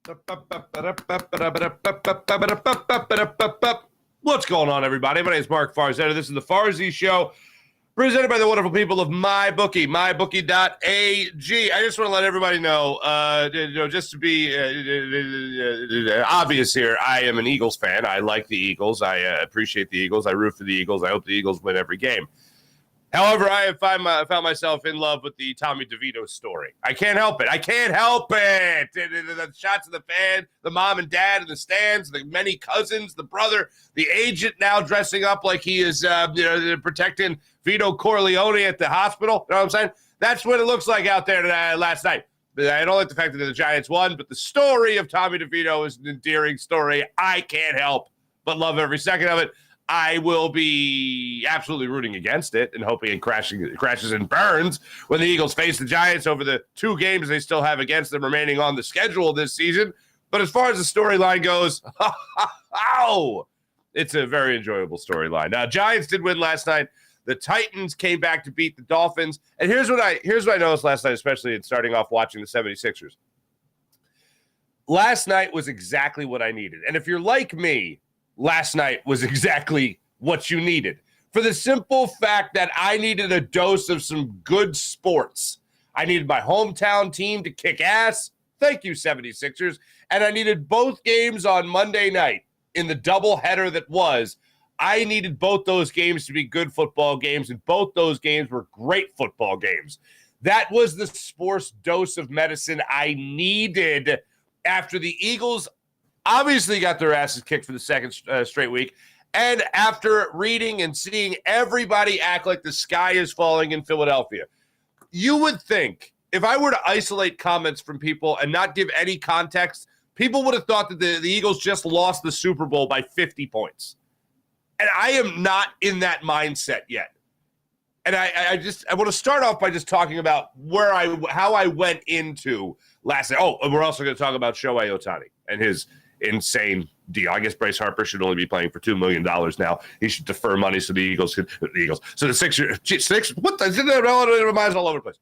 What's going on, everybody? My name is Mark Farzy. This is the Farzy Show, presented by the wonderful people of MyBookie, mybookie.ag. I just want to let everybody know, just to be obvious here, I am an Eagles fan. I like the Eagles. I appreciate the Eagles. I root for the Eagles. I hope the Eagles win every game. However, I have found myself in love with the Tommy DeVito story. I can't help it. The shots of the fan, the mom and dad in the stands, the many cousins, the brother, the agent now dressing up like he is protecting Vito Corleone at the hospital. You know what I'm saying? That's what it looks like out there last night. I don't like the fact that the Giants won, but the story of Tommy DeVito is an endearing story. I can't help but love every second of it. I will be absolutely rooting against it and hoping it crashes and burns when the Eagles face the Giants over the 2 games they still have against them remaining on the schedule this season. But as far as the storyline goes, it's a very enjoyable storyline. Now, Giants did win last night. The Titans came back to beat the Dolphins. And here's what I noticed last night, especially in starting off watching the 76ers. Last night was exactly what I needed. And if you're like me, last night was exactly what you needed. For the simple fact that I needed a dose of some good sports. I needed my hometown team to kick ass. Thank you, 76ers. And I needed both games on Monday night in the doubleheader that was. I needed both those games to be good football games, and both those games were great football games. That was the sports dose of medicine I needed after the Eagles obviously got their asses kicked for the second straight week. And after reading and seeing everybody act like the sky is falling in Philadelphia, you would think if I were to isolate comments from people and not give any context, people would have thought that the Eagles just lost the Super Bowl by 50 points. And I am not in that mindset yet. And I want to start off by just talking about how I went into last night. Oh, and we're also going to talk about Shohei Ohtani and his insane deal. I guess Bryce Harper should only be playing for $2 million now. He should defer money so the Sixers. What the minds all over the place.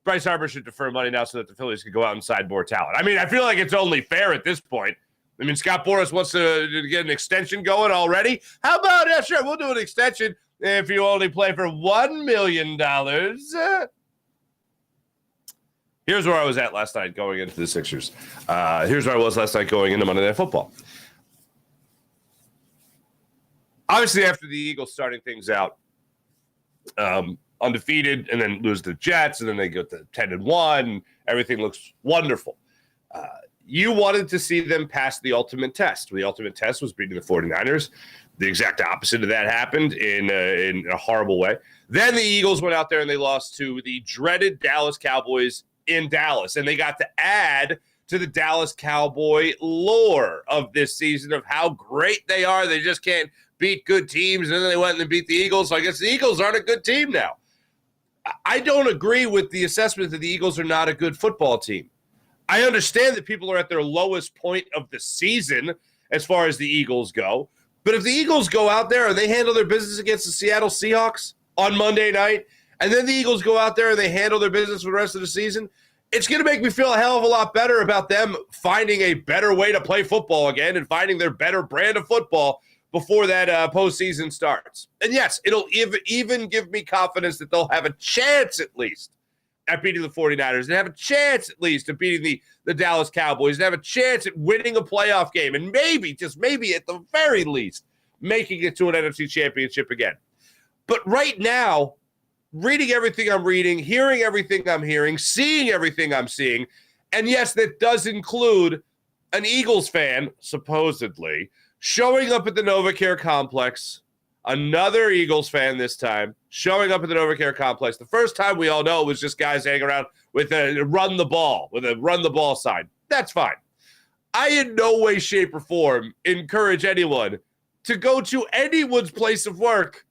Bryce Harper should defer money now so that the Phillies can go out and sign more talent. I mean, I feel like it's only fair at this point. I mean, Scott Boras wants to get an extension going already. How about, yeah, sure, we'll do an extension if you only play for $1 million. Here's where I was at last night going into the Sixers. Here's where I was last night going into Monday Night Football. Obviously, after the Eagles starting things out undefeated and then lose to the Jets, and then they go to 10-1, everything looks wonderful. You wanted to see them pass the ultimate test. The ultimate test was beating the 49ers. The exact opposite of that happened in a horrible way. Then the Eagles went out there and they lost to the dreaded Dallas Cowboys in Dallas, and they got to add to the Dallas Cowboy lore of this season of how great they are. They just can't beat good teams, and then they went and beat the Eagles, so I guess the Eagles aren't a good team now. I don't agree with the assessment that the Eagles are not a good football team. I understand that people are at their lowest point of the season as far as the Eagles go, but if the Eagles go out there and they handle their business against the Seattle Seahawks on Monday night, and then the Eagles go out there and they handle their business for the rest of the season, it's going to make me feel a hell of a lot better about them finding a better way to play football again and finding their better brand of football before that postseason starts. And yes, it'll even give me confidence that they'll have a chance at least at beating the 49ers and have a chance at least at beating the Dallas Cowboys and have a chance at winning a playoff game and maybe, just maybe at the very least, making it to an NFC championship again. But right now, reading everything I'm reading, hearing everything I'm hearing, seeing everything I'm seeing, and yes, that does include an Eagles fan, supposedly, showing up at the NovaCare Complex, another Eagles fan this time, showing up at the NovaCare Complex. The first time we all know it was just guys hanging around with a run the ball sign. That's fine. I in no way, shape, or form encourage anyone to go to anyone's place of work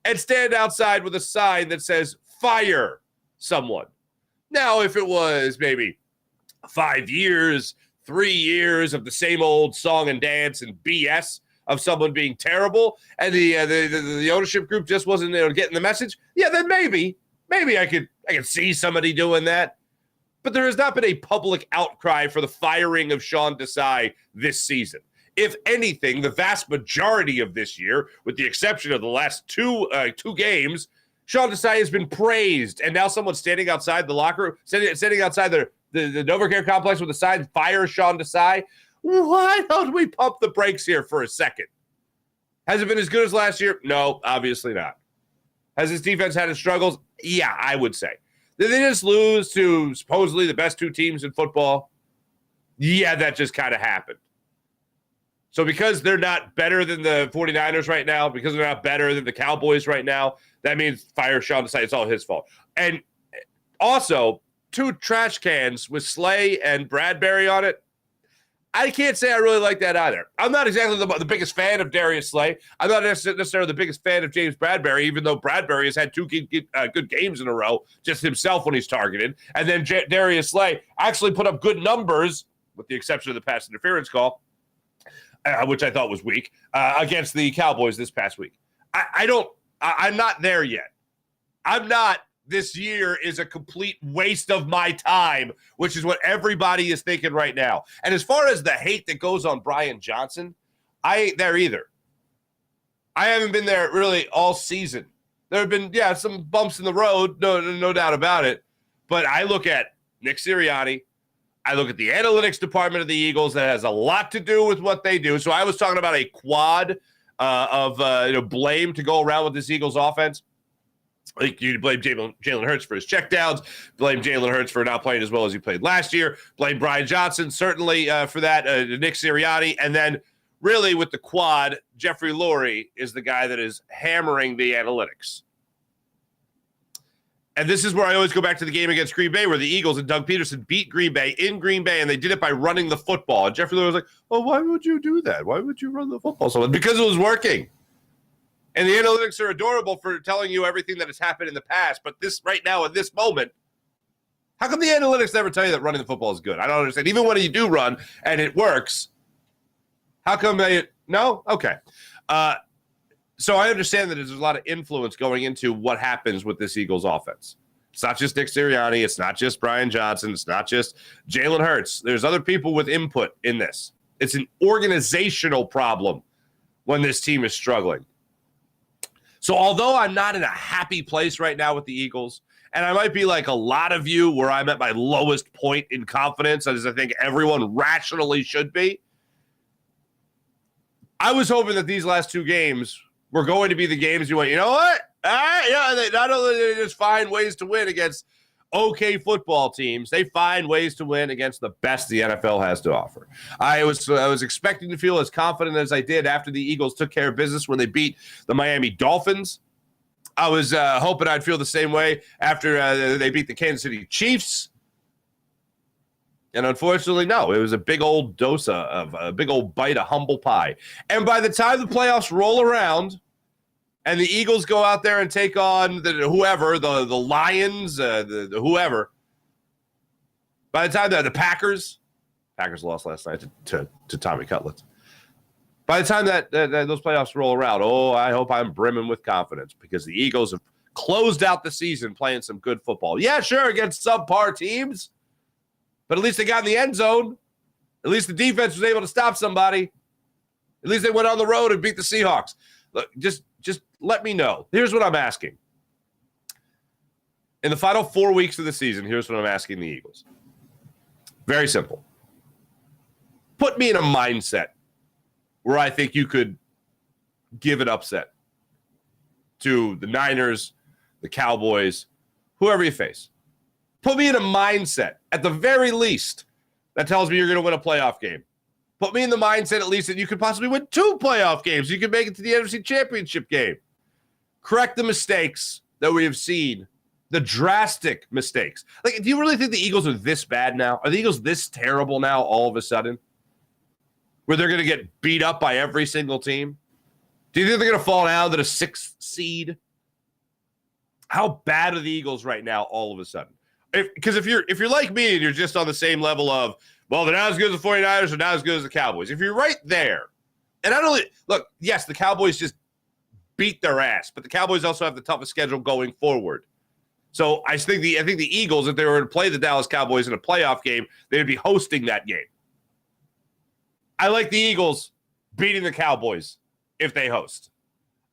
and stand outside with a sign that says, fire someone. Now, if it was maybe 5 years, 3 years of the same old song and dance and BS of someone being terrible, and the ownership group just wasn't getting the message, yeah, then maybe I could see somebody doing that. but there has not been a public outcry for the firing of Sean Desai this season. If anything, the vast majority of this year, with the exception of the last two games, Sean Desai has been praised. And now someone's standing outside the locker room, standing outside the NovaCare complex with a sign, fire Sean Desai. Why don't we pump the brakes here for a second? Has it been as good as last year? No, obviously not. Has his defense had its struggles? Yeah, I would say. Did they just lose to supposedly the best two teams in football? Yeah, that just kind of happened. So because they're not better than the 49ers right now, because they're not better than the Cowboys right now, that means fire Sean Desai. It's all his fault. And also, 2 trash cans with Slay and Bradbury on it. I can't say I really like that either. I'm not exactly the biggest fan of Darius Slay. I'm not necessarily the biggest fan of James Bradbury, even though Bradbury has had 2 good games in a row, just himself when he's targeted. And then Darius Slay actually put up good numbers, with the exception of the pass interference call, which I thought was weak, against the Cowboys this past week. I'm not there yet. I'm not. This year is a complete waste of my time, which is what everybody is thinking right now. And as far as the hate that goes on Brian Johnson, I ain't there either. I haven't been there really all season. There have been, some bumps in the road, no doubt about it. But I look at Nick Sirianni. I look at the analytics department of the Eagles that has a lot to do with what they do. So I was talking about a quad of blame to go around with this Eagles offense. Like you blame Jalen Hurts for his checkdowns, blame Jalen Hurts for not playing as well as he played last year, blame Brian Johnson certainly for that, Nick Sirianni, and then really with the quad, Jeffrey Lurie is the guy that is hammering the analytics. And this is where I always go back to the game against Green Bay, where the Eagles and Doug Peterson beat Green Bay in Green Bay, and they did it by running the football. And Jeffrey Lurie was like, "Oh, why would you do that? Why would you run the football so much?" Because it was working. And the analytics are adorable for telling you everything that has happened in the past. But this right now, in this moment, how come the analytics never tell you that running the football is good? I don't understand. Even when you do run and it works, how come no? Okay. So I understand that there's a lot of influence going into what happens with this Eagles offense. It's not just Nick Sirianni. It's not just Brian Johnson. It's not just Jalen Hurts. There's other people with input in this. It's an organizational problem when this team is struggling. So although I'm not in a happy place right now with the Eagles, and I might be like a lot of you where I'm at my lowest point in confidence, as I think everyone rationally should be, I was hoping that these last 2 games were going to be the games you went, you know what? They not only do they just find ways to win against okay football teams, they find ways to win against the best the NFL has to offer. I was expecting to feel as confident as I did after the Eagles took care of business when they beat the Miami Dolphins. I was hoping I'd feel the same way after they beat the Kansas City Chiefs. And unfortunately, no. It was a big old dose of a big old bite of humble pie. And by the time the playoffs roll around and the Eagles go out there and take on the Lions, the whoever, by the time the Packers lost last night to Tommy Cutlets. By the time that those playoffs roll around, I hope I'm brimming with confidence because the Eagles have closed out the season playing some good football. Yeah, sure, against subpar teams, but at least they got in the end zone. At least the defense was able to stop somebody. At least they went on the road and beat the Seahawks. Look, just let me know. Here's what I'm asking. In the final 4 weeks of the season, here's what I'm asking the Eagles. Very simple. Put me in a mindset where I think you could give an upset to the Niners, the Cowboys, whoever you face. Put me in a mindset, at the very least, that tells me you're going to win a playoff game. Put me in the mindset, at least, that you could possibly win 2 playoff games. You could make it to the NFC Championship game. Correct the mistakes that we have seen, the drastic mistakes. Like, do you really think the Eagles are this bad now? Are the Eagles this terrible now all of a sudden? Where they're going to get beat up by every single team? Do you think they're going to fall down to the 6th seed? How bad are the Eagles right now all of a sudden? Because if you're like me and you're just on the same level of, well, they're not as good as the 49ers, they're not as good as the Cowboys. If you're right there, and I don't look, yes, the Cowboys just beat their ass, but the Cowboys also have the toughest schedule going forward. So I think the Eagles, if they were to play the Dallas Cowboys in a playoff game, they would be hosting that game. I like the Eagles beating the Cowboys if they host.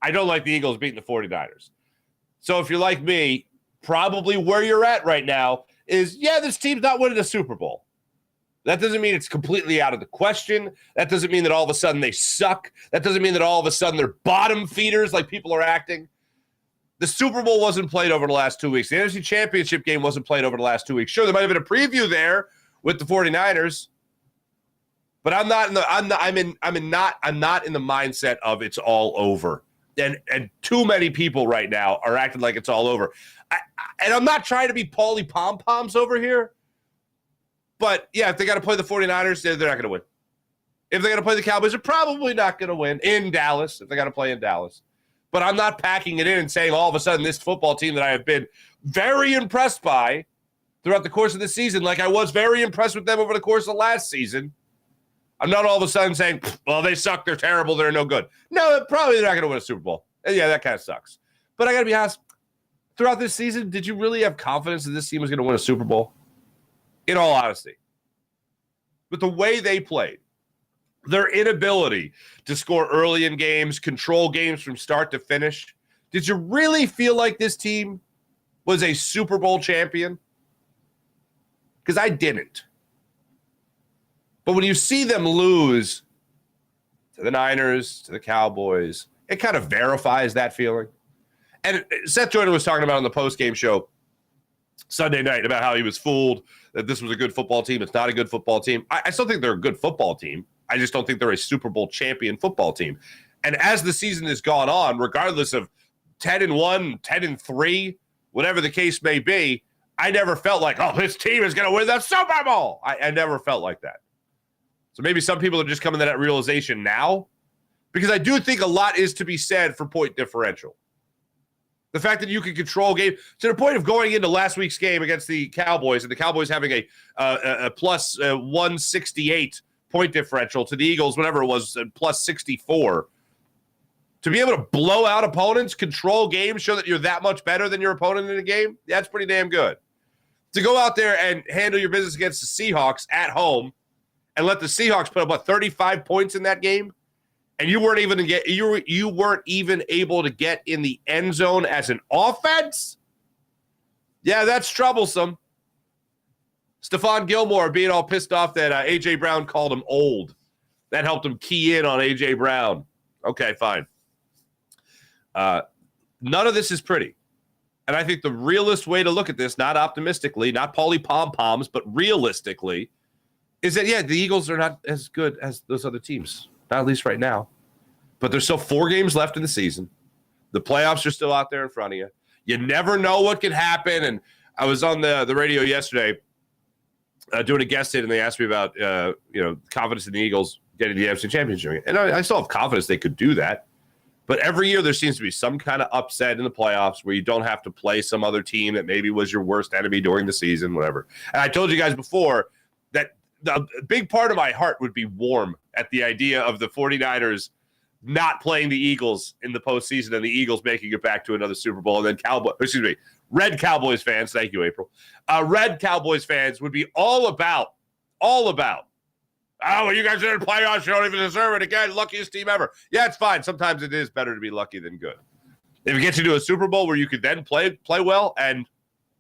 I don't like the Eagles beating the 49ers. So if you're like me, probably where you're at right now is, this team's not winning a Super Bowl. That doesn't mean it's completely out of the question. That doesn't mean that all of a sudden they suck. That doesn't mean that all of a sudden they're bottom feeders like people are acting. The Super Bowl wasn't played over the last 2 weeks. The NFC Championship game wasn't played over the last 2 weeks. Sure, there might have been a preview there with the 49ers, but I'm not in the mindset of it's all over. And too many people right now are acting like it's all over. And I'm not trying to be Paulie Pom-Poms over here. But, if they got to play the 49ers, they're not going to win. If they got to play the Cowboys, they're probably not going to win in Dallas, if they got to play in Dallas. But I'm not packing it in and saying all of a sudden this football team that I have been very impressed by throughout the course of this season, like I was very impressed with them over the course of last season, I'm not all of a sudden saying, well, they suck, they're terrible, they're no good. No, probably they're not going to win a Super Bowl. And that kind of sucks. But I got to be honest, throughout this season, did you really have confidence that this team was going to win a Super Bowl? In all honesty. But the way they played, their inability to score early in games, control games from start to finish, did you really feel like this team was a Super Bowl champion? Because I didn't. But when you see them lose to the Niners, to the Cowboys, it kind of verifies that feeling. And Seth Jordan was talking about on the post-game show Sunday night about how he was fooled that this was a good football team. It's not a good football team. I still think they're a good football team. I just don't think they're a Super Bowl champion football team. And as the season has gone on, regardless of 10-1, 10-3, whatever the case may be, I never felt like, this team is going to win the Super Bowl. I never felt like that. So maybe some people are just coming to that realization now, because I do think a lot is to be said for point differential. The fact that you can control game to the point of going into last week's game against the Cowboys and the Cowboys having a plus 168 point differential to the Eagles, whenever it was, plus 64. To be able to blow out opponents, control games, show that you're that much better than your opponent in a game, that's pretty damn good. To go out there and handle your business against the Seahawks at home and let the Seahawks put up, 35 points in that game, and you weren't even able to get in the end zone as an offense? Yeah, that's troublesome. Stephon Gilmore being all pissed off that A.J. Brown called him old. That helped him key in on A.J. Brown. Okay, fine. None of this is pretty. And I think the realist way to look at this, not optimistically, not Paulie Pom-Poms, but realistically, is that, the Eagles are not as good as those other teams. Not at least right now. But there's still 4 games left in the season. The playoffs are still out there in front of you. You never know what can happen. And I was on the radio yesterday doing a guest hit, and they asked me about confidence in the Eagles getting the NFC Championship. And I still have confidence they could do that. But every year there seems to be some kind of upset in the playoffs where you don't have to play some other team that maybe was your worst enemy during the season, whatever. And I told you guys before that a big part of my heart would be warm at the idea of the 49ers not playing the Eagles in the postseason and the Eagles making it back to another Super Bowl. And then Red Cowboys fans, thank you, April. Red Cowboys fans would be all about, you guys are in the playoffs, you don't even deserve it again, luckiest team ever. Yeah, it's fine. Sometimes it is better to be lucky than good. If it gets you to a Super Bowl where you could then play well and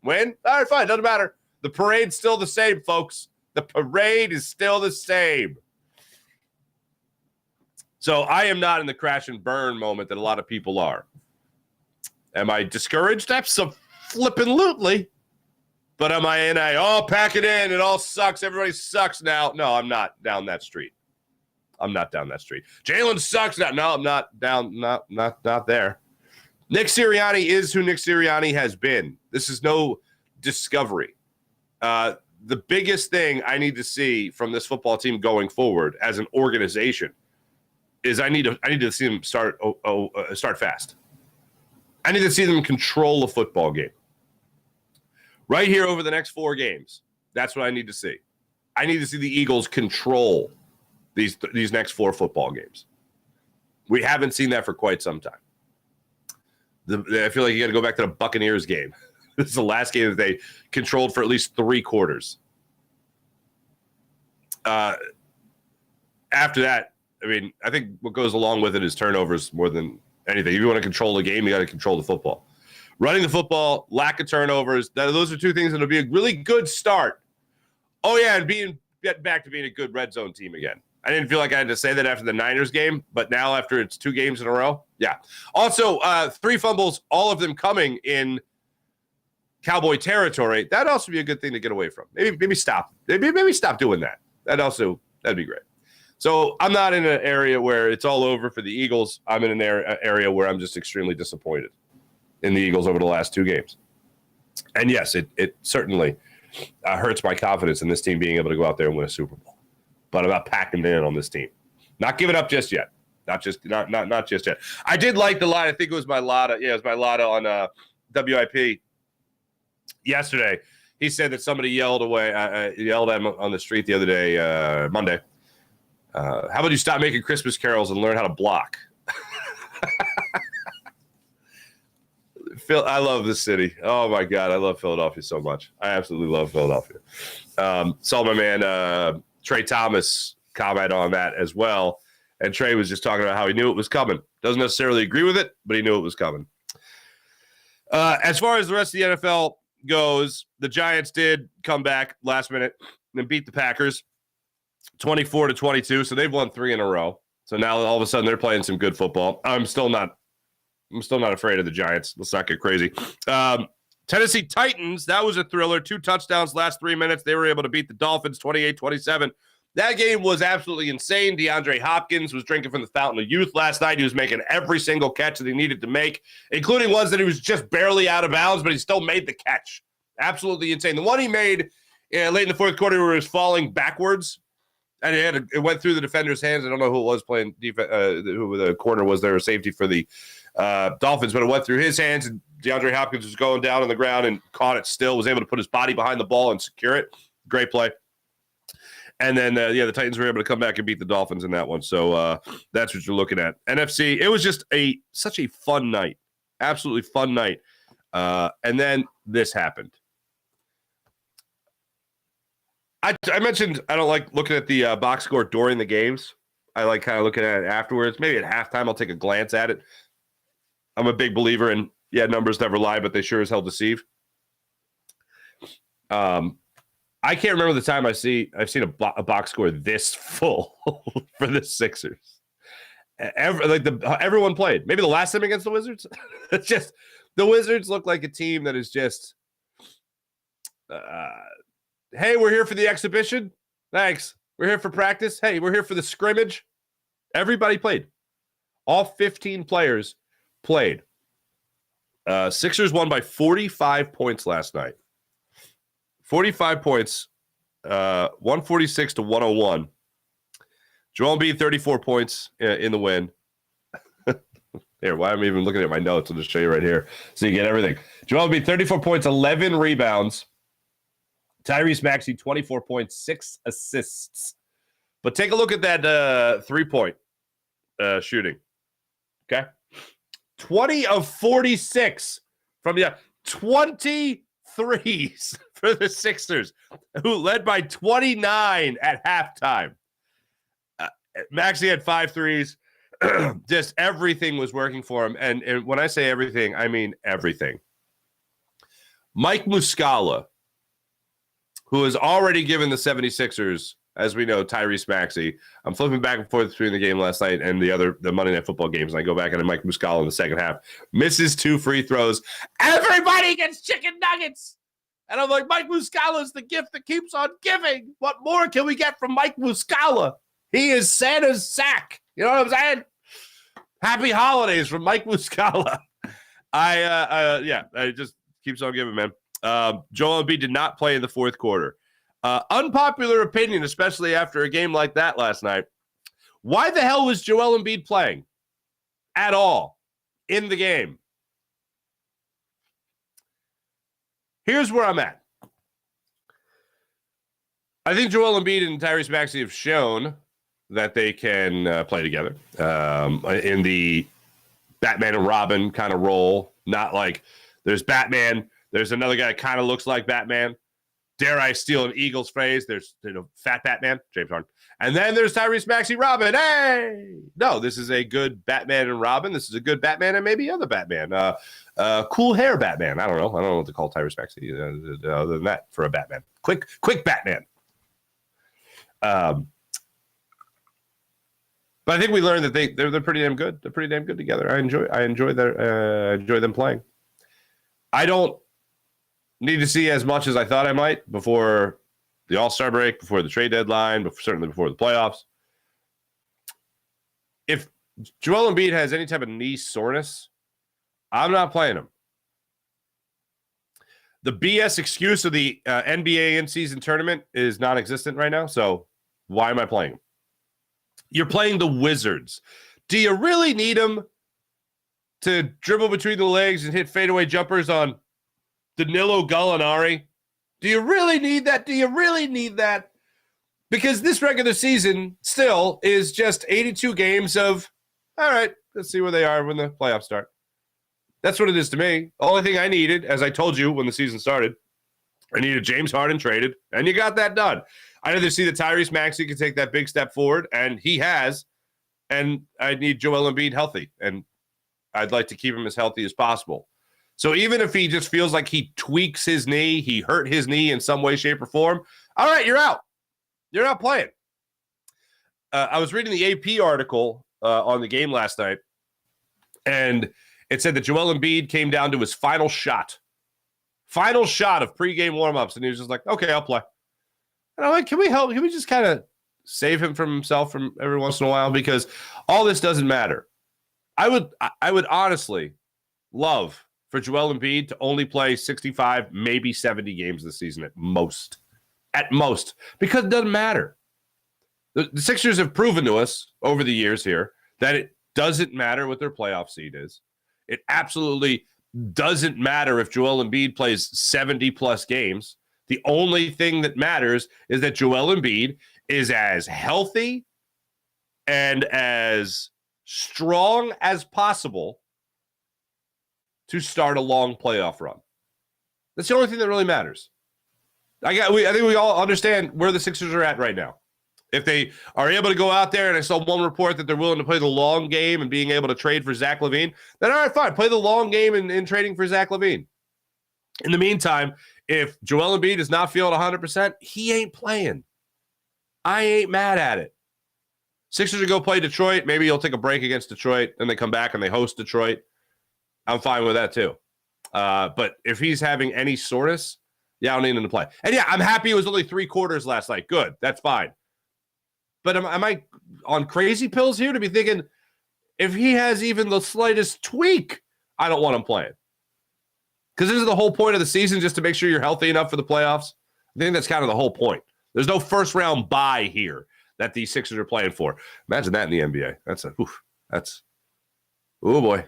win, all right, fine, doesn't matter. The parade's still the same, folks. The parade is still the same. So I am not in the crash and burn moment that a lot of people are. Am I discouraged? Absolutely. But am I in pack it in, it all sucks, everybody sucks now? No, I'm not down that street. Jalen sucks now. No, I'm not down, not there. Nick Sirianni is who Nick Sirianni has been. This is no discovery. The biggest thing I need to see from this football team going forward as an organization is I need to see them start fast. I need to see them control a football game. Right here over the next 4 games, that's what I need to see. I need to see the Eagles control these next 4 football games. We haven't seen that for quite some time. I feel like you got to go back to the Buccaneers game This is the last game that they controlled for at least 3 quarters. After that, I mean, I think what goes along with it is turnovers more than anything. If you want to control the game, you got to control the football. Running the football, lack of turnovers, those are 2 things that will be a really good start. Oh, yeah, and getting back to being a good red zone team again. I didn't feel like I had to say that after the Niners game, but now after it's 2 games in a row, yeah. Also, 3 fumbles, all of them coming in Cowboy territory. That'd also be a good thing to get away from. Maybe stop. Maybe stop doing that. That'd be great. So I'm not in an area where it's all over for the Eagles. I'm in an area where I'm just extremely disappointed in the Eagles over the last 2 games. And yes, it certainly hurts my confidence in this team being able to go out there and win a Super Bowl. But I'm not packing in on this team. Not giving up just yet. Not just yet. I did like the line. I think it was my Lotta. Yeah, it was my Lotta on WIP yesterday. He said that somebody yelled at him on the street the other day, Monday. How about you stop making Christmas carols and learn how to block? Phil, I love this city. Oh my God, I love Philadelphia so much. I absolutely love Philadelphia. Saw my man Trey Thomas comment on that as well, and Trey was just talking about how he knew it was coming. Doesn't necessarily agree with it, but he knew it was coming. As far as the rest of the NFL goes, the Giants did come back last minute and beat the Packers 24-22. So they've won 3 in a row. So now all of a sudden they're playing some good football. I'm still not afraid of the Giants. Let's not get crazy. Tennessee Titans, that was a thriller. 2 touchdowns last 3 minutes. They were able to beat the Dolphins 28-27. That game was absolutely insane. DeAndre Hopkins was drinking from the fountain of youth last night. He was making every single catch that he needed to make, including ones that he was just barely out of bounds, but he still made the catch. Absolutely insane. The one he made late in the 4th quarter where he was falling backwards, and it went through the defender's hands. I don't know who it was playing defense, who the corner was there, safety for the Dolphins, but it went through his hands, and DeAndre Hopkins was going down on the ground and caught it still, was able to put his body behind the ball and secure it. Great play. And then, the Titans were able to come back and beat the Dolphins in that one. So that's what you're looking at. NFC, it was just such a fun night. Absolutely fun night. And then this happened. I mentioned I don't like looking at the box score during the games. I like kind of looking at it afterwards. Maybe at halftime I'll take a glance at it. I'm a big believer in, numbers never lie, but they sure as hell deceive. I can't remember the time I've seen a box score this full for the Sixers. Everyone played. Maybe the last time against the Wizards. It's just the Wizards look like a team that is just, hey, we're here for the exhibition. Thanks. We're here for practice. Hey, we're here for the scrimmage. Everybody played. All 15 players played. Sixers won by 45 points last night. 45 points, 146-101. Joel Embiid, 34 points in the win. Here, why am I even looking at my notes? I'll just show you right here so you get everything. Joel Embiid, 34 points, 11 rebounds. Tyrese Maxey, 24 points, 6 assists. But take a look at that 3-point shooting. Okay? 20 of 46 from 20 threes for the Sixers, who led by 29 at halftime. Maxey had 5 threes. Just everything was working for him. And when I say everything, I mean everything. Mike Muscala, who has already given the 76ers, as we know, Tyrese Maxey. I'm flipping back and forth between the game last night and the Monday Night Football games, and I go back and Mike Muscala in the second half misses 2 free throws. Everybody gets chicken nuggets. And I'm like, Mike Muscala is the gift that keeps on giving. What more can we get from Mike Muscala? He is Santa's sack. You know what I'm saying? Happy holidays from Mike Muscala. It just keeps on giving, man. Joel Embiid did not play in the 4th quarter. Unpopular opinion, especially after a game like that last night. Why the hell was Joel Embiid playing at all in the game? Here's where I'm at. I think Joel Embiid and Tyrese Maxey have shown that they can play together in the Batman and Robin kind of role. Not like there's Batman, There's another guy that kind of looks like Batman. Dare I steal an Eagles phrase? There's Fat Batman, James Harden. And then there's Tyrese Maxey Robin. Hey! No, this is a good Batman and Robin. This is a good Batman and maybe other Batman. Cool hair Batman. I don't know what to call Tyrese Maxey other than that for a Batman. Quick Batman. But I think we learned that they're pretty damn good. They're pretty damn good together. I enjoy them playing. I don't need to see as much as I thought I might before the All-Star break, before the trade deadline, but certainly before the playoffs. If Joel Embiid has any type of knee soreness, I'm not playing him. The BS excuse of the NBA in-season tournament is non-existent right now, so why am I playing him? You're playing the Wizards. Do you really need him to dribble between the legs and hit fadeaway jumpers on Danilo Gallinari? Do you really need that? Because this regular season still is just 82 games of, all right, let's see where they are when the playoffs start. That's what it is to me. Only thing I needed, as I told you when the season started, I needed James Harden traded, and you got that done. I need to see that Tyrese Maxey can take that big step forward, and he has, and I need Joel Embiid healthy, and I'd like to keep him as healthy as possible. So even if he just feels like he tweaks his knee, he hurt his knee in some way, shape, or form, all right, you're out. You're not playing. I was reading the AP article on the game last night, and it said that Joel Embiid came down to his final shot of pregame warmups, and he was just like, okay, I'll play. And I'm like, can we help? Can we just kind of save him from himself from every once in a while? Because all this doesn't matter. I would honestly love for Joel Embiid to only play 65, maybe 70 games this season at most. At most. Because it doesn't matter. The Sixers have proven to us over the years here that it doesn't matter what their playoff seed is. It absolutely doesn't matter if Joel Embiid plays 70-plus games. The only thing that matters is that Joel Embiid is as healthy and as strong as possible to start a long playoff run. That's the only thing that really matters. I think we all understand where the Sixers are at right now. If they are able to go out there, and I saw one report that they're willing to play the long game and being able to trade for Zach LaVine, then all right, fine. Play the long game in trading for Zach LaVine. In the meantime, if Joel Embiid is not feeling 100%, he ain't playing. I ain't mad at it. Sixers will go play Detroit. Maybe he'll take a break against Detroit, then they come back and they host Detroit. I'm fine with that too. But if he's having any soreness, yeah, I don't need him to play. And yeah, I'm happy it was only 3 quarters last night. Good. That's fine. But am I on crazy pills here to be thinking if he has even the slightest tweak, I don't want him playing? Because this is the whole point of the season, just to make sure you're healthy enough for the playoffs. I think that's kind of the whole point. There's no first-round bye here that the Sixers are playing for. Imagine that in the NBA. Oh boy.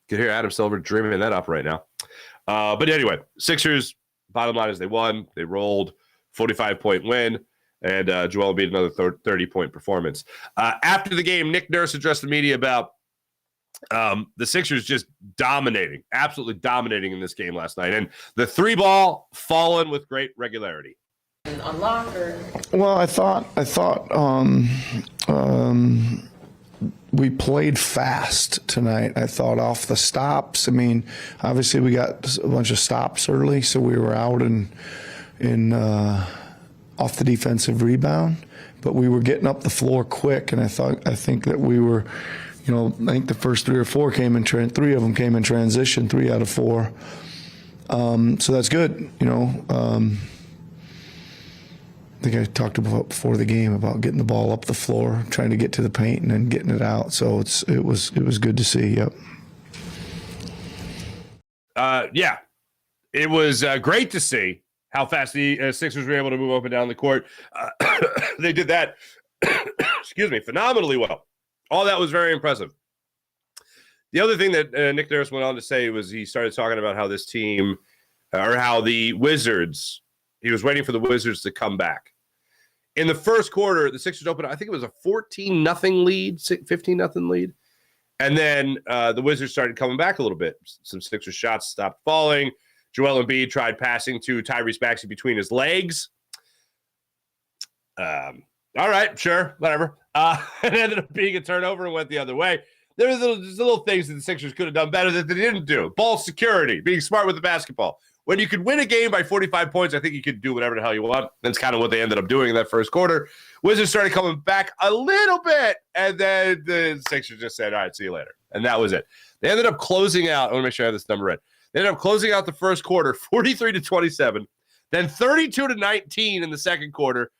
Could hear Adam Silver dreaming that up right now. But anyway, Sixers, bottom line is they won. They rolled, 45-point win, and Joel Embiid another 30-point performance. After the game, Nick Nurse addressed the media about the Sixers just dominating, absolutely dominating in this game last night. And the 3-ball fallen with great regularity. Unlock or? Well, I thought we played fast tonight. I thought off the stops. I mean, obviously we got a bunch of stops early, so we were out in off the defensive rebound, but we were getting up the floor quick, and I think that we were, I think the first 3 or 4 came in 3 of them came in transition, 3 out of 4. So that's good, I think I talked about before the game about getting the ball up the floor, trying to get to the paint, and then getting it out. So it was good to see. Yep. Yeah, it was great to see how fast the Sixers were able to move up and down the court. They did that, excuse me, phenomenally well. All that was very impressive. The other thing that Nick Nurse went on to say was he started talking about how this team, or how the Wizards, he was waiting for the Wizards to come back. In the first quarter, the Sixers opened, I think it was a 14-0 lead, 15-0 lead. And then the Wizards started coming back a little bit. Some Sixers shots stopped falling. Joel Embiid tried passing to Tyrese Maxey between his legs. All right, sure, whatever. It ended up being a turnover and went the other way. There were little things that the Sixers could have done better that they didn't do. Ball security, being smart with the basketball. When you could win a game by 45 points, I think you could do whatever the hell you want. That's kind of what they ended up doing in that first quarter. Wizards started coming back a little bit, and then the Sixers just said, all right, see you later. And that was it. They ended up closing out. I want to make sure I have this number right. They ended up closing out the first quarter 43-27, then 32-19 in the second quarter,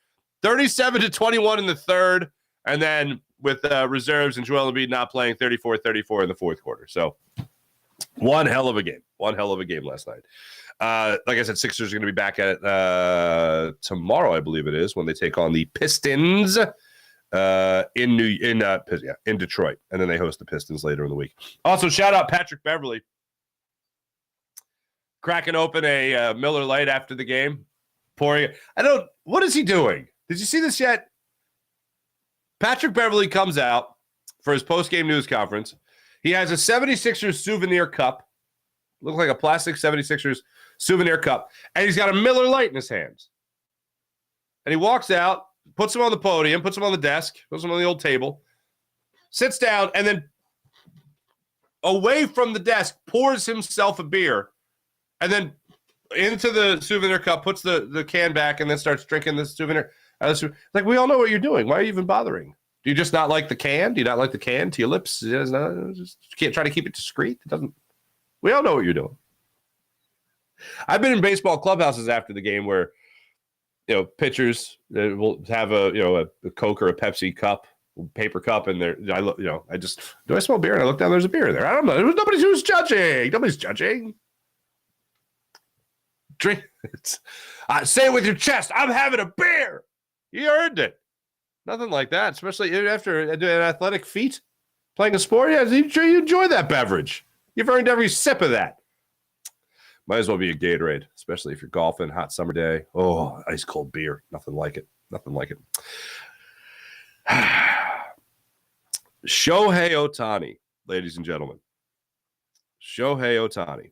37-21 in the third, and then with reserves and Joel Embiid not playing 34-34 in the fourth quarter. So one hell of a game. One hell of a game last night. Like I said, Sixers are going to be back at it tomorrow, I believe it is, when they take on the Pistons in Detroit. And then they host the Pistons later in the week. Also, shout out Patrick Beverley. Cracking open a Miller Lite after the game. Pouring it. What is he doing? Did you see this yet? Patrick Beverley comes out for his post-game news conference. He has a 76ers souvenir cup. Looks like a plastic 76ers souvenir cup. And he's got a Miller Lite in his hands. And he walks out, puts them on the podium, puts them on the desk, puts them on the old table, sits down, and then away from the desk, pours himself a beer, and then into the souvenir cup, puts the can back, and then starts drinking the souvenir. Like, we all know what you're doing. Why are you even bothering? Do you just not like the can? Do you not like the can to your lips? Just can't try to keep it discreet. It doesn't. We all know what you're doing. I've been in baseball clubhouses after the game where, pitchers will have a Coke or a Pepsi cup, paper cup, and I just, do I smell beer? And I look down, there's a beer there. I don't know. Nobody's who's judging. Nobody's judging. Drink. Say it with your chest. I'm having a beer. You earned it. Nothing like that, especially after an athletic feat, playing a sport. Yeah, you enjoy that beverage. You've earned every sip of that. Might as well be a Gatorade, especially if you're golfing, hot summer day. Oh, ice cold beer. Nothing like it. Nothing like it. Shohei Ohtani, ladies and gentlemen. Shohei Ohtani.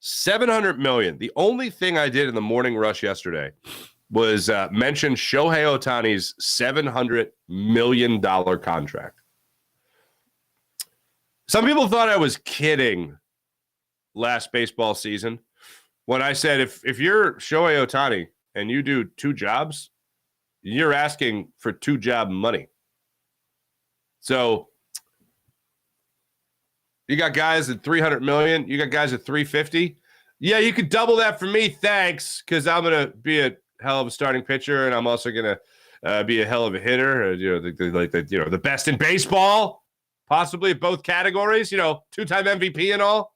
$700 million. The only thing I did in the morning rush yesterday was mention Shohei Ohtani's $700 million contract. Some people thought I was kidding last baseball season when I said if you're Shohei Ohtani and you do two jobs, you're asking for two job money. So you got guys at $300 million, you got guys at $350. Yeah, you could double that for me, thanks, because I'm gonna be a hell of a starting pitcher, and I'm also gonna be a hell of a hitter. The best in baseball. Possibly both categories, two-time MVP and all.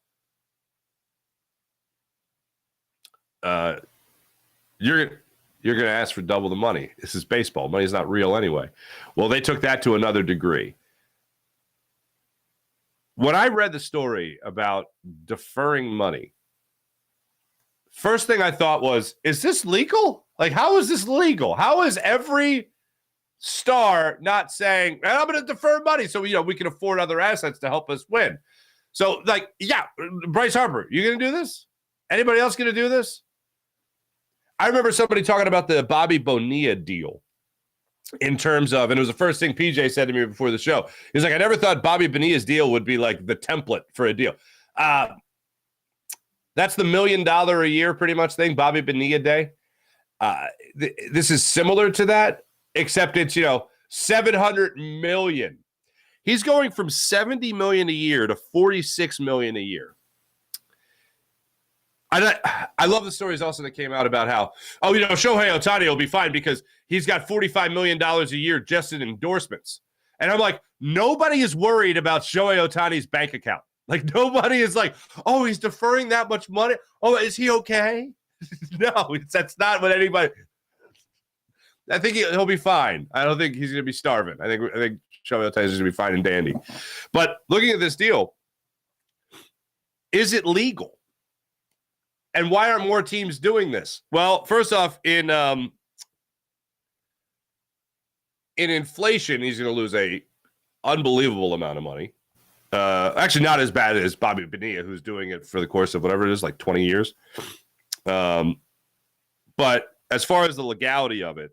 You're going to ask for double the money. This is baseball. Money's not real anyway. Well, they took that to another degree. When I read the story about deferring money, first thing I thought was, is this legal? Like, how is this legal? How is every star not saying, I'm going to defer money so we can afford other assets to help us win? So, Bryce Harper, you going to do this? Anybody else going to do this? I remember somebody talking about the Bobby Bonilla deal in terms of, and it was the first thing PJ said to me before the show. He's like, I never thought Bobby Bonilla's deal would be like the template for a deal. That's the $1 million a year pretty much thing, Bobby Bonilla Day. This is similar to that. Except it's, $700 million. He's going from $70 million a year to $46 million a year. I love the stories also that came out about how, Shohei Ohtani will be fine because he's got $45 million a year just in endorsements. And I'm like, nobody is worried about Shohei Ohtani's bank account. Like, nobody is like, oh, he's deferring that much money. Oh, is he okay? No, that's not what anybody... I think he'll be fine. I don't think he's going to be starving. I think Shohei Ohtani is going to be fine and dandy. But looking at this deal, is it legal? And why aren't more teams doing this? Well, first off, in inflation, he's going to lose a unbelievable amount of money. Actually, not as bad as Bobby Bonilla, who's doing it for the course of whatever it is, like 20 years. But as far as the legality of it,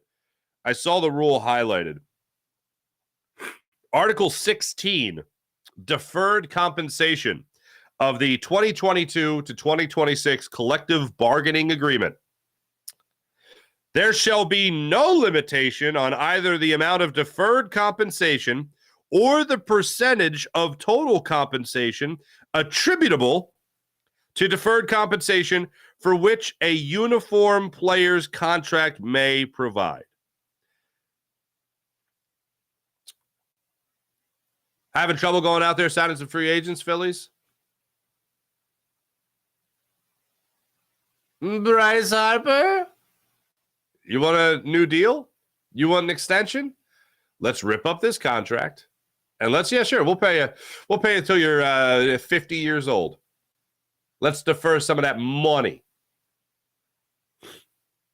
I saw the rule highlighted. Article 16, deferred compensation of the 2022 to 2026 collective bargaining agreement. There shall be no limitation on either the amount of deferred compensation or the percentage of total compensation attributable to deferred compensation for which a uniform player's contract may provide. Having trouble going out there signing some free agents, Phillies? Bryce Harper? You want a new deal? You want an extension? Let's rip up this contract. And let's, yeah, sure, we'll pay you until you're 50 years old. Let's defer some of that money.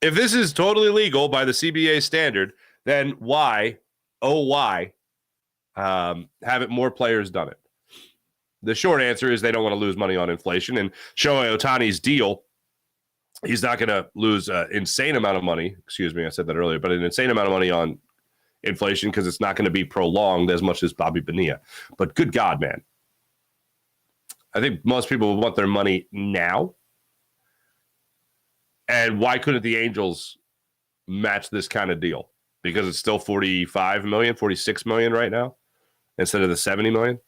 If this is totally legal by the CBA standard, then why, haven't more players done it? The short answer is they don't want to lose money on inflation. And Shohei Ohtani's deal, he's not going to lose an insane amount of money. Excuse me, I said that earlier, but an insane amount of money on inflation because it's not going to be prolonged as much as Bobby Bonilla. But good God, man. I think most people would want their money now. And why couldn't the Angels match this kind of deal? Because it's still 45 million, 46 million right now instead of the 70 million.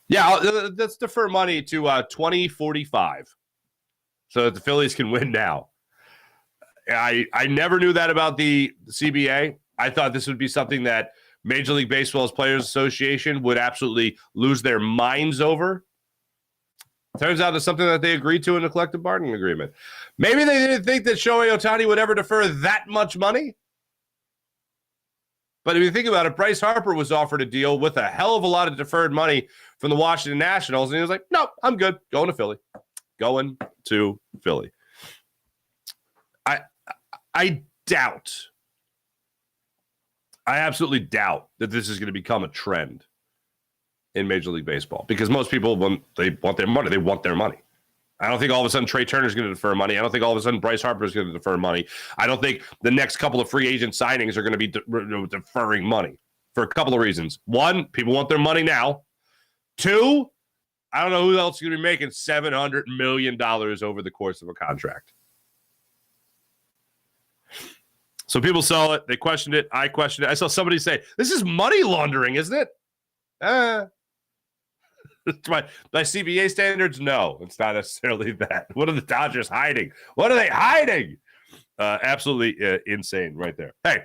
Yeah, let's defer money to 2045 so that the Phillies can win now. I never knew that about the CBA. I thought this would be something that Major League Baseball's Players Association would absolutely lose their minds over. Turns out it's something that they agreed to in the collective bargaining agreement. Maybe they didn't think that Shohei Ohtani would ever defer that much money. But if you think about it, Bryce Harper was offered a deal with a hell of a lot of deferred money from the Washington Nationals, and he was like, no, I'm good. Going to Philly. Going to Philly. I doubt. I absolutely doubt that this is going to become a trend in Major League Baseball because most people, when they want their money, they want their money. I don't think all of a sudden Trey Turner is going to defer money. I don't think all of a sudden Bryce Harper is going to defer money. I don't think the next couple of free agent signings are going to be deferring money for a couple of reasons. One, people want their money now. Two, I don't know who else is going to be making $700 million over the course of a contract. So people saw it. They questioned it. I questioned it. I saw somebody say, this is money laundering, isn't it? By CBA standards, no, it's not necessarily that. What are the Dodgers hiding? What are they hiding? Absolutely insane right there. Hey,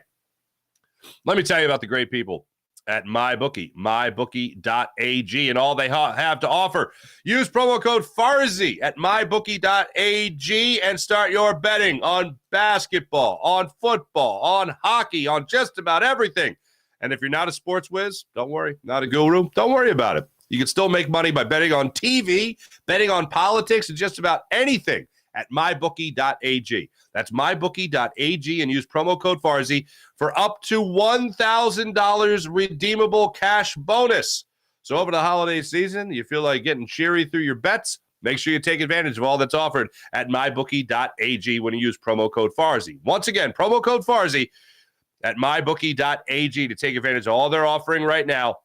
let me tell you about the great people at MyBookie, mybookie.ag, and all they have to offer. Use promo code Farzy at mybookie.ag and start your betting on basketball, on football, on hockey, on just about everything. And if you're not a sports whiz, don't worry, not a guru, don't worry about it. You can still make money by betting on TV, betting on politics, and just about anything at mybookie.ag. That's mybookie.ag and use promo code Farzy for up to $1,000 redeemable cash bonus. So over the holiday season, you feel like getting cheery through your bets? Make sure you take advantage of all that's offered at mybookie.ag when you use promo code Farzy. Once again, promo code Farzy at mybookie.ag to take advantage of all they're offering right now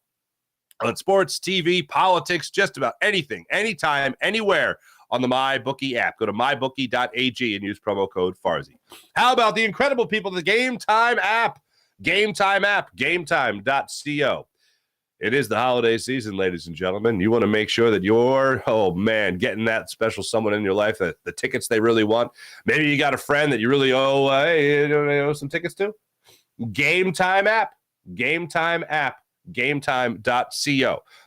on sports, TV, politics, just about anything, anytime, anywhere on the MyBookie app. Go to mybookie.ag and use promo code Farzy. How about the incredible people of the Game Time app? Game Time app, gametime.co. It is the holiday season, ladies and gentlemen. You want to make sure that you're, getting that special someone in your life, that the tickets they really want. Maybe you got a friend that you really owe some tickets to. Game Time app, gametime.co.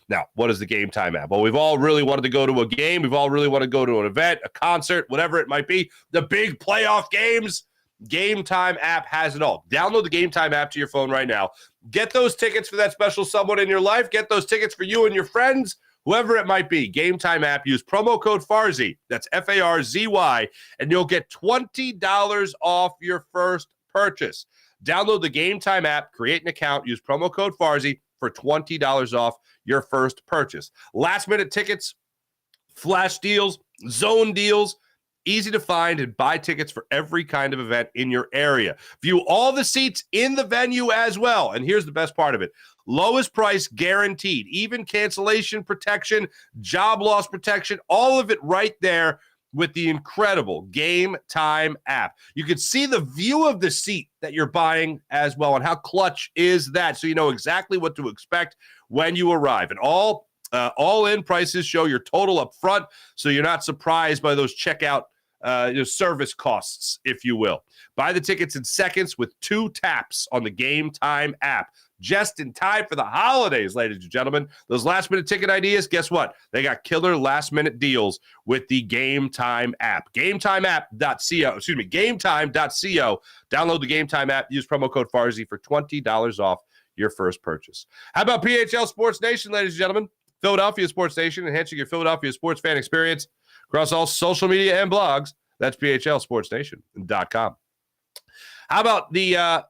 Now, what is the Game Time app? Well, we've all really wanted to go to a game. We've all really wanted to go to an event, a concert, whatever it might be. The big playoff games. Game Time app has it all. Download the Game Time app to your phone right now. Get those tickets for that special someone in your life. Get those tickets for you and your friends, whoever it might be. Game Time app. Use promo code Farzy. That's Farzy, and you'll get $20 off your first purchase. Download the Game Time app, create an account, use promo code Farzy, for $20 off your first purchase. Last-minute tickets, flash deals, zone deals, easy to find and buy tickets for every kind of event in your area. View all the seats in the venue as well. And here's the best part of it. Lowest price guaranteed, even cancellation protection, job loss protection, all of it right there with the incredible Game Time app. You can see the view of the seat that you're buying as well, and how clutch is that, so you know exactly what to expect when you arrive. And all-in prices show your total up front, so you're not surprised by those checkout service costs, if you will. Buy the tickets in seconds with 2 taps on the Game Time app. Just in time for the holidays, ladies and gentlemen. Those last-minute ticket ideas, guess what? They got killer last-minute deals with the Game Time app. GameTimeapp.co. GameTime.co. Download the Game Time app. Use promo code Farzy for $20 off your first purchase. How about PHL Sports Nation, ladies and gentlemen? Philadelphia Sports Nation, enhancing your Philadelphia sports fan experience across all social media and blogs. That's PHLSportsNation.com. How about the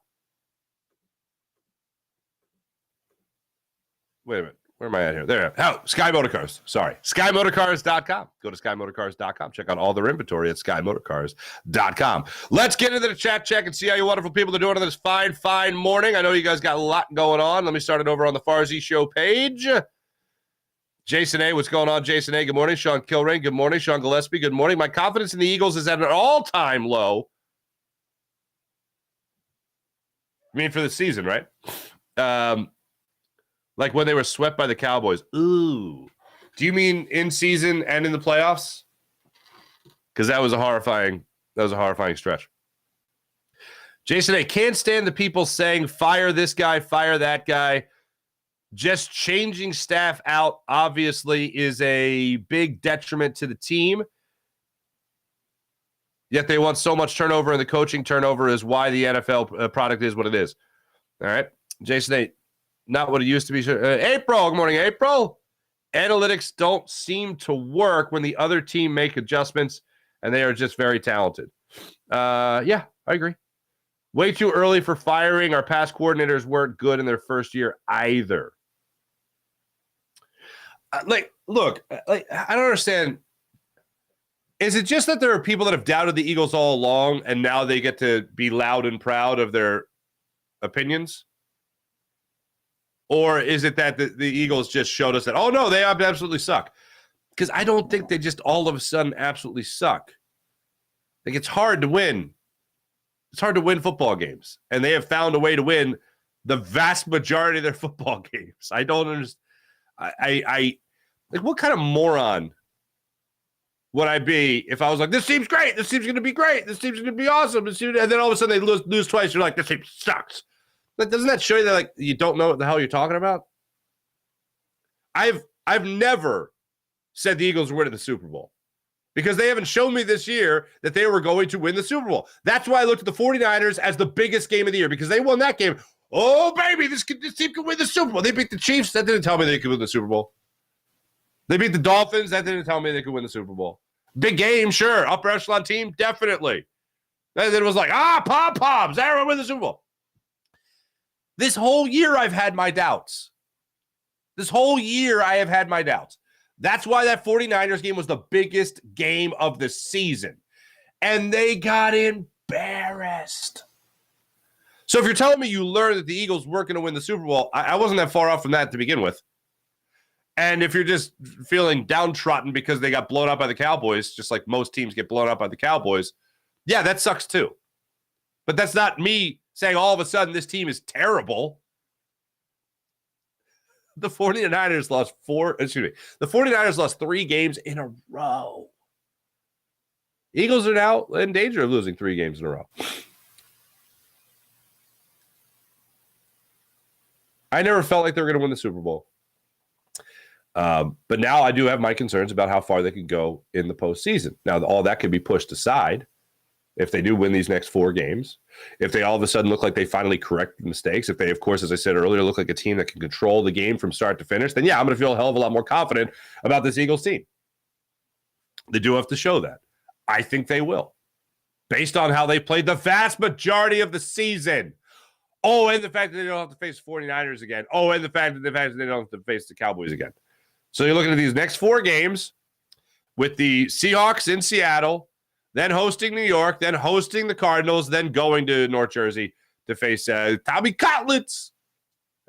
wait a minute. Where am I at here? There. Oh, Sky Motorcars. Sorry. SkyMotorcars.com. Go to SkyMotorcars.com. Check out all their inventory at SkyMotorcars.com. Let's get into the chat check and see how you wonderful people are doing on this fine, fine morning. I know you guys got a lot going on. Let me start it over on the Farzy Show page. Jason A., what's going on, Jason A.? Good morning. Sean Kilrain, good morning. Sean Gillespie, good morning. My confidence in the Eagles is at an all-time low. I mean, for the season, right? Like when they were swept by the Cowboys. Ooh. Do you mean in season and in the playoffs? Because that was a horrifying stretch. Jason A., can't stand the people saying fire this guy, fire that guy. Just changing staff out, obviously, is a big detriment to the team. Yet they want so much turnover, and the coaching turnover is why the NFL product is what it is. All right. Jason A., not what it used to be. April, good morning, April. Analytics don't seem to work when the other team make adjustments, and they are just very talented. Yeah, I agree. Way too early for firing. Our past coordinators weren't good in their first year either. Look, I don't understand. Is it just that there are people that have doubted the Eagles all along, and now they get to be loud and proud of their opinions? Or is it that the Eagles just showed us that, oh, no, they absolutely suck? Because I don't think they just all of a sudden absolutely suck. Like, it's hard to win. It's hard to win football games. And they have found a way to win the vast majority of their football games. I don't understand. Like, what kind of moron would I be if I was like, this team's great. This team's going to be great. This team's going to be awesome. And then all of a sudden they lose twice. You're like, this team sucks. Like, doesn't that show you that, like, you don't know what the hell you're talking about? I've never said the Eagles were winning the Super Bowl because they haven't shown me this year that they were going to win the Super Bowl. That's why I looked at the 49ers as the biggest game of the year, because they won that game. Oh, baby, this team can win the Super Bowl. They beat the Chiefs. That didn't tell me they could win the Super Bowl. They beat the Dolphins. That didn't tell me they could win the Super Bowl. Big game, sure. Upper echelon team, definitely. And then it was like, pom-poms. They're going to win the Super Bowl. This whole year I've had my doubts. That's why that 49ers game was the biggest game of the season. And they got embarrassed. So if you're telling me you learned that the Eagles weren't going to win the Super Bowl, I wasn't that far off from that to begin with. And if you're just feeling downtrodden because they got blown out by the Cowboys, just like most teams get blown out by the Cowboys, yeah, that sucks too. But that's not me saying all of a sudden this team is terrible. The 49ers lost 3 games in a row. Eagles are now in danger of losing 3 games in a row. I never felt like they were going to win the Super Bowl. But now I do have my concerns about how far they can go in the postseason. Now, all that could be pushed aside if they do win these next 4 games. If they all of a sudden look like they finally correct mistakes. If they, of course, as I said earlier, look like a team that can control the game from start to finish, then yeah, I'm going to feel a hell of a lot more confident about this Eagles team. They do have to show that. I think they will. Based on how they played the vast majority of the season. Oh, and the fact that they don't have to face 49ers again. Oh, and the fact that they don't have to face the Cowboys again. So you're looking at these next 4 games with the Seahawks in Seattle, then hosting New York, then hosting the Cardinals, then going to North Jersey to face Tommy Cutlets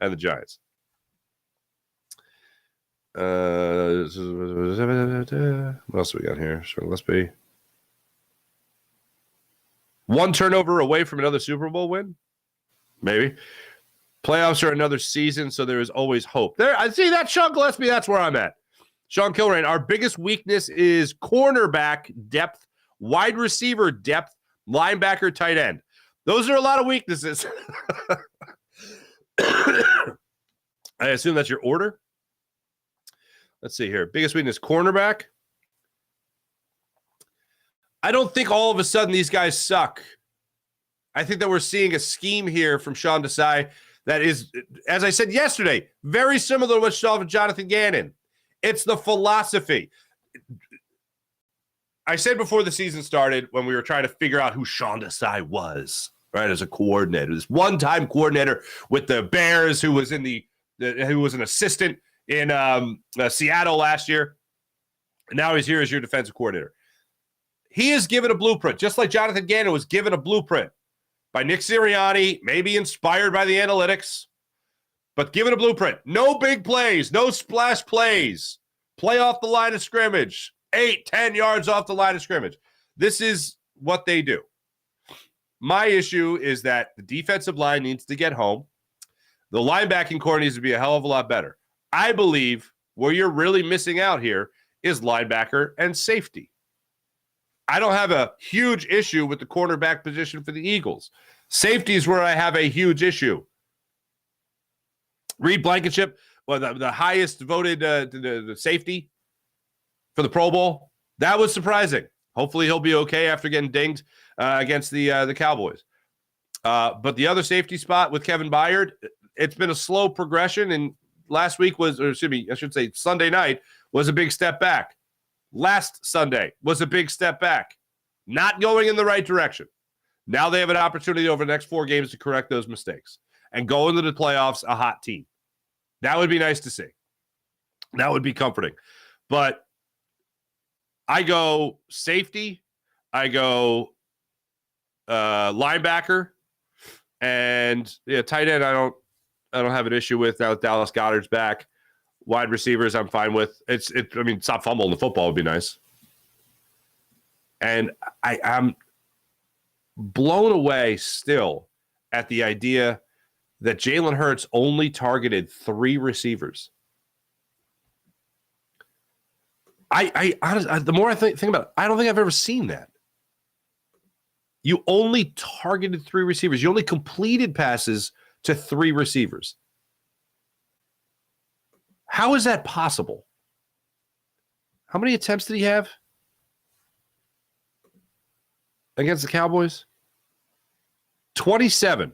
and the Giants. What else we got here? So let's be 1 turnover away from another Super Bowl win. Maybe. Playoffs are another season, so there is always hope. There, I see that, Sean Gillespie. That's where I'm at. Sean Kilrain, our biggest weakness is cornerback depth, wide receiver depth, linebacker, tight end. Those are a lot of weaknesses. I assume that's your order. Let's see here. Biggest weakness, cornerback. I don't think all of a sudden these guys suck. I think that we're seeing a scheme here from Sean Desai that is, as I said yesterday, very similar to what Sean and Jonathan Gannon. It's the philosophy. I said before the season started, when we were trying to figure out who Sean Desai was, right, as a coordinator, this one-time coordinator with the Bears who was who was an assistant in Seattle last year. And now he's here as your defensive coordinator. He is given a blueprint, just like Jonathan Gannon was given a blueprint by Nick Sirianni, maybe inspired by the analytics, but given a blueprint. No big plays, no splash plays. Play off the line of scrimmage, 8-10 yards off the line of scrimmage. This is what they do. My issue is that the defensive line needs to get home. The linebacking core needs to be a hell of a lot better. I believe where you're really missing out here is linebacker and safety. I don't have a huge issue with the cornerback position for the Eagles. Safety is where I have a huge issue. Reed Blankenship, well, the highest voted the safety for the Pro Bowl. That was surprising. Hopefully he'll be okay after getting dinged against the Cowboys. But the other safety spot with Kevin Byard, it's been a slow progression. And last week Sunday night was a big step back. Last Sunday was a big step back. Not going in the right direction. Now they have an opportunity over the next 4 games to correct those mistakes and go into the playoffs a hot team. That would be nice to see. That would be comforting. But I go safety, I go linebacker, and tight end I don't have an issue with now that Dallas Goedert's back. Wide receivers, I'm fine with. Stop fumbling the football would be nice. And I'm blown away still at the idea that Jalen Hurts only targeted 3 receivers. I honestly, the more I think about it, I don't think I've ever seen that. You only targeted 3 receivers. You only completed passes to 3 receivers. How is that possible? How many attempts did he have against the Cowboys? 27.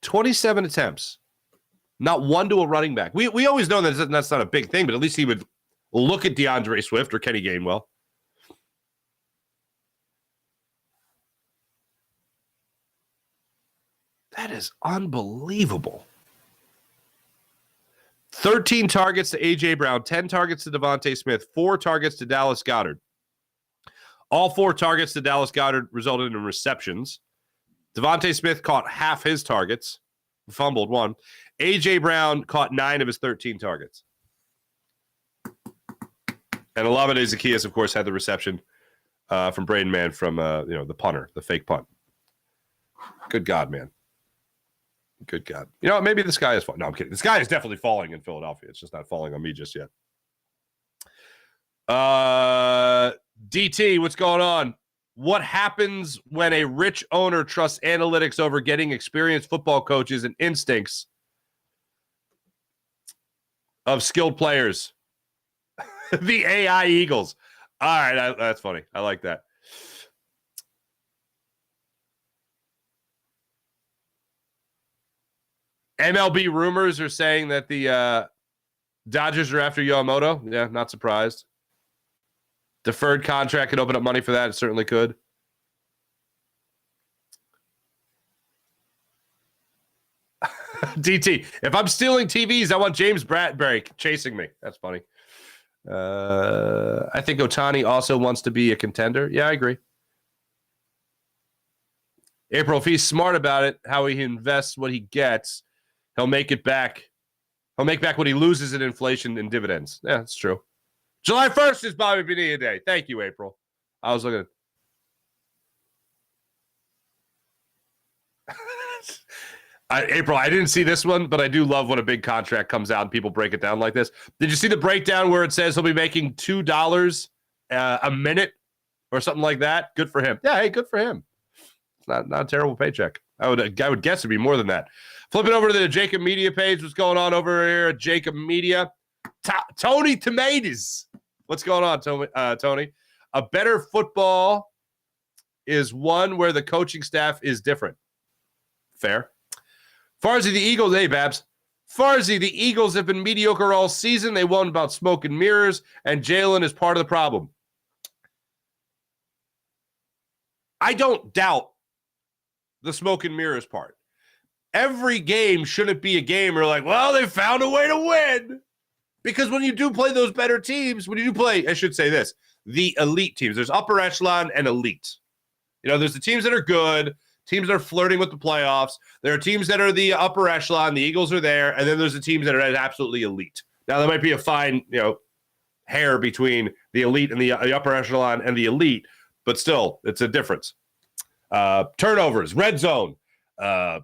27 attempts. Not one to a running back. We always know that that's not a big thing, but at least he would look at DeAndre Swift or Kenny Gainwell. That is unbelievable. 13 targets to A.J. Brown, 10 targets to Devontae Smith, 4 targets to Dallas Goedert. All 4 targets to Dallas Goedert resulted in receptions. Devontae Smith caught half his targets, fumbled 1. A.J. Brown caught 9 of his 13 targets. And Olamide Zaccheaus, of course, had the reception from Braden Mann from the punter, the fake punt. Good God, man. Good God. Maybe the sky is falling. No, I'm kidding. The sky is definitely falling in Philadelphia. It's just not falling on me just yet. DT, what's going on? What happens when a rich owner trusts analytics over getting experienced football coaches and instincts of skilled players? The AI Eagles. All right, that's funny. I like that. MLB rumors are saying that the Dodgers are after Yamamoto. Yeah, not surprised. Deferred contract could open up money for that. It certainly could. DT. If I'm stealing TVs, I want James Bradbury chasing me. That's funny. I think Ohtani also wants to be a contender. Yeah, I agree. April, if he's smart about it, how he invests what he gets, he'll make it back. He'll make back what he loses in inflation and dividends. Yeah, that's true. July 1st is Bobby Bonilla Day. Thank you, April. I was looking at April, I didn't see this one, but I do love when a big contract comes out and people break it down like this. Did you see the breakdown where it says he'll be making $2 a minute or something like that? Good for him. Yeah, hey, good for him. It's not a terrible paycheck. I would guess it'd be more than that. Flipping over to the Jacob Media page. What's going on over here at Jacob Media? Tony Tomatoes. What's going on, Tony? A better football is one where the coaching staff is different. Fair. Farzy, the Eagles, hey, Babs. Farzy, the Eagles have been mediocre all season. They won about smoke and mirrors, and Jalen is part of the problem. I don't doubt the smoke and mirrors part. Every game shouldn't be a game where like, well, they found a way to win. Because when you do play those better teams, when you do play, I should say this, the elite teams, there's upper echelon and elite. You know, there's the teams that are good, teams that are flirting with the playoffs. There are teams that are the upper echelon. The Eagles are there. And then there's the teams that are absolutely elite. Now, there might be a fine, hair between the elite and the upper echelon and the elite, but still, it's a difference. Turnovers, red zone.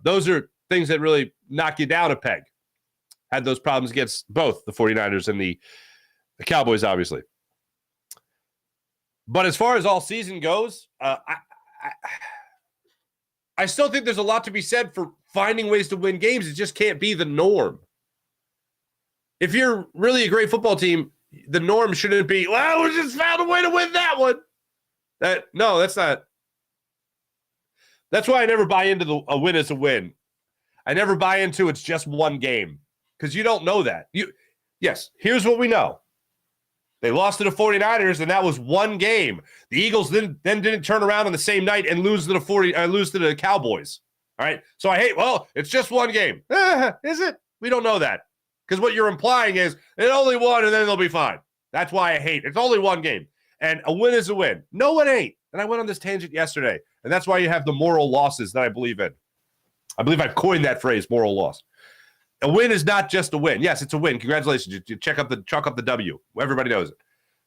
Those are things that really knock you down a peg. Had those problems against both the 49ers and the Cowboys, obviously. But as far as all season goes, I still think there's a lot to be said for finding ways to win games. It just can't be the norm. If you're really a great football team, the norm shouldn't be, well, we just found a way to win that one. No, that's not. That's why I never buy into a win is a win. I never buy into it's just one game because you don't know that. Yes, here's what we know. They lost to the 49ers, and that was one game. The Eagles then didn't turn around on the same night and lose to the Cowboys. All right? So it's just one game. Is it? We don't know that. Because what you're implying is it only won, and then they'll be fine. That's why I hate it. It's only one game. And a win is a win. No, it ain't. And I went on this tangent yesterday. And that's why you have the moral losses that I believe in. I believe I've coined that phrase, moral loss. A win is not just a win. Yes, it's a win. Congratulations. You chalk up the W. Everybody knows it.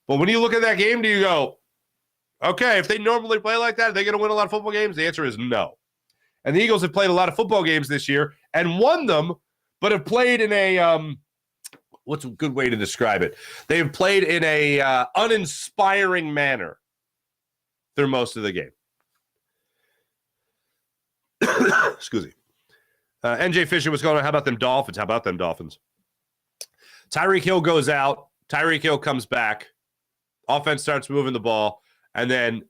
But when you look at that game, do you go, okay, if they normally play like that, are they going to win a lot of football games? The answer is no. And the Eagles have played a lot of football games this year and won them, but have played in a what's a good way to describe it? They've played in a uninspiring manner through most of the game. Excuse me. NJ Fisher, what's going on? How about them Dolphins? Tyreek Hill goes out. Tyreek Hill comes back. Offense starts moving the ball. And then,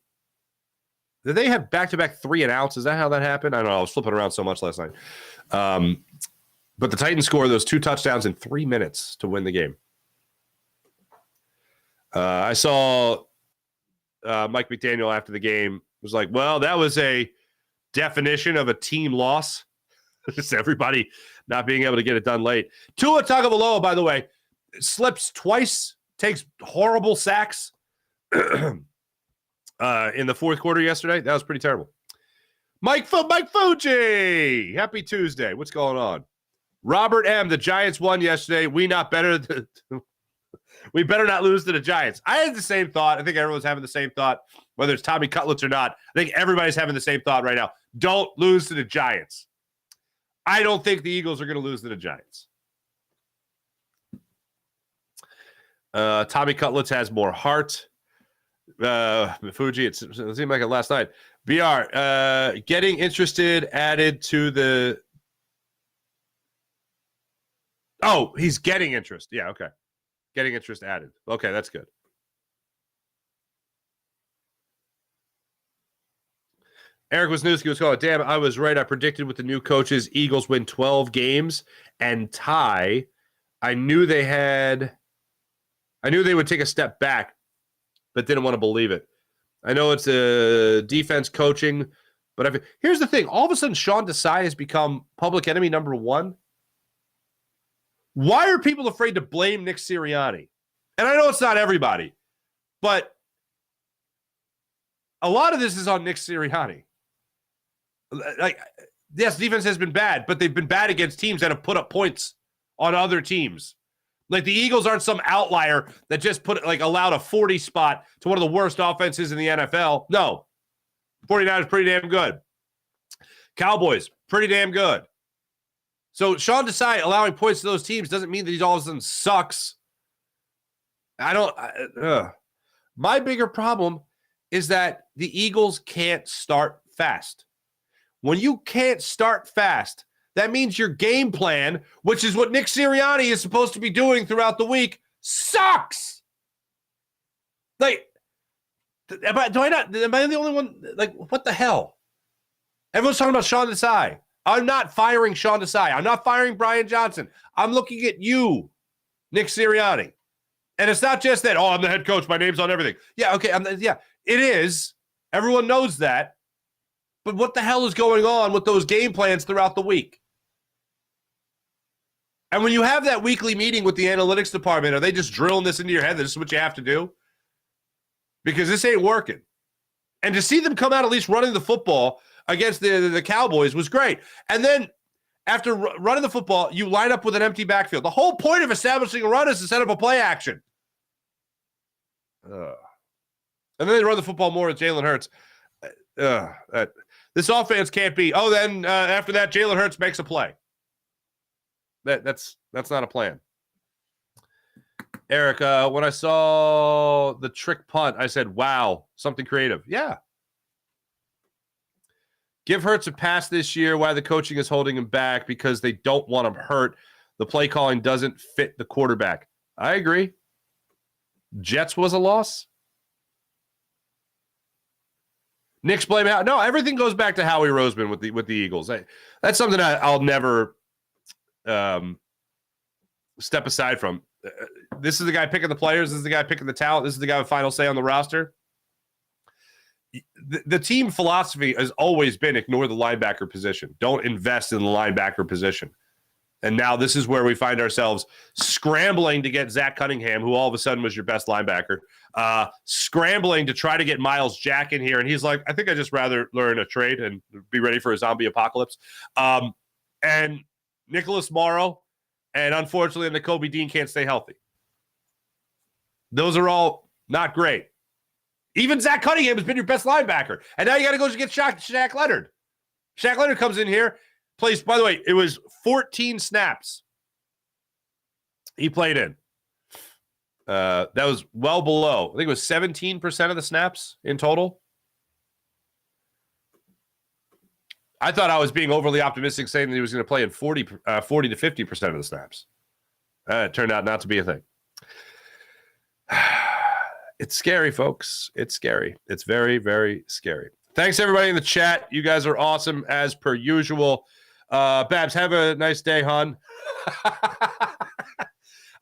did they have back-to-back 3-and-outs? Is that how that happened? I don't know. I was flipping around so much last night. But the Titans scored those 2 touchdowns in 3 minutes to win the game. I saw Mike McDaniel after the game was like, well, that was a definition of a team loss. Just everybody not being able to get it done late. Tua Tagovailoa, by the way, slips twice, takes horrible sacks in the fourth quarter yesterday. That was pretty terrible. Mike Fuji, happy Tuesday. What's going on? Robert M., the Giants won yesterday. We better not lose to the Giants. I had the same thought. I think everyone's having the same thought, whether it's Tommy Cutlets or not. I think everybody's having the same thought right now. Don't lose to the Giants. I don't think the Eagles are going to lose to the Giants. Tommy Cutlets has more heart. Fuji, it seemed like it last night. BR, getting interested added to the... Oh, he's getting interest. Yeah, okay. Getting interest added. Okay, that's good. Eric Wisniewski was calling. Damn, I was right. I predicted with the new coaches, Eagles win 12 games and tie. I knew they would take a step back, but didn't want to believe it. I know it's a defense coaching, but here's the thing. All of a sudden, Sean Desai has become public enemy number 1. Why are people afraid to blame Nick Sirianni? And I know it's not everybody, but a lot of this is on Nick Sirianni. Like, yes, defense has been bad, but they've been bad against teams that have put up points on other teams. Like, the Eagles aren't some outlier that just allowed a 40 spot to one of the worst offenses in the NFL. No. 49ers pretty damn good. Cowboys, pretty damn good. So Sean Desai allowing points to those teams doesn't mean that he's all of a sudden sucks. My bigger problem is that the Eagles can't start fast. When you can't start fast, that means your game plan, which is what Nick Sirianni is supposed to be doing throughout the week, sucks. Like, am I the only one? Like, what the hell? Everyone's talking about Sean Desai. I'm not firing Sean Desai. I'm not firing Brian Johnson. I'm looking at you, Nick Sirianni. And it's not just that, I'm the head coach. My name's on everything. Yeah, okay. It is. Everyone knows that. But what the hell is going on with those game plans throughout the week? And when you have that weekly meeting with the analytics department, are they just drilling this into your head that this is what you have to do? Because this ain't working. And to see them come out at least running the football against the Cowboys was great. And then after running the football, you line up with an empty backfield. The whole point of establishing a run is to set up a play action. And then they run the football more with Jalen Hurts. This offense can't be, after that, Jalen Hurts makes a play. That's not a plan. Eric, when I saw the trick punt, I said, wow, something creative. Yeah. Give Hurts a pass this year. Why the coaching is holding him back? Because they don't want him hurt. The play calling doesn't fit the quarterback. I agree. Jets was a loss. Nick's blame out. No, everything goes back to Howie Roseman with the Eagles. That's something I'll never step aside from. This is the guy picking the players. This is the guy picking the talent. This is the guy with final say on the roster. The team philosophy has always been ignore the linebacker position. Don't invest in the linebacker position. And now this is where we find ourselves scrambling to get Zach Cunningham, who all of a sudden was your best linebacker, scrambling to try to get Miles Jack in here. And he's like, I think I'd just rather learn a trade and be ready for a zombie apocalypse. And Nicholas Morrow, and unfortunately, Nakobe Dean can't stay healthy. Those are all not great. Even Zach Cunningham has been your best linebacker. And now you got to go get Shaq Leonard. Shaq Leonard comes in here, plays, by the way, it was 14 snaps he played in. That was well below. I think it was 17% of the snaps in total. I thought I was being overly optimistic saying that he was going to play in 40 to 50% of the snaps. It turned out not to be a thing. It's scary, folks. It's scary. It's very, very scary. Thanks, everybody in the chat. You guys are awesome, as per usual. Babs, have a nice day, hon.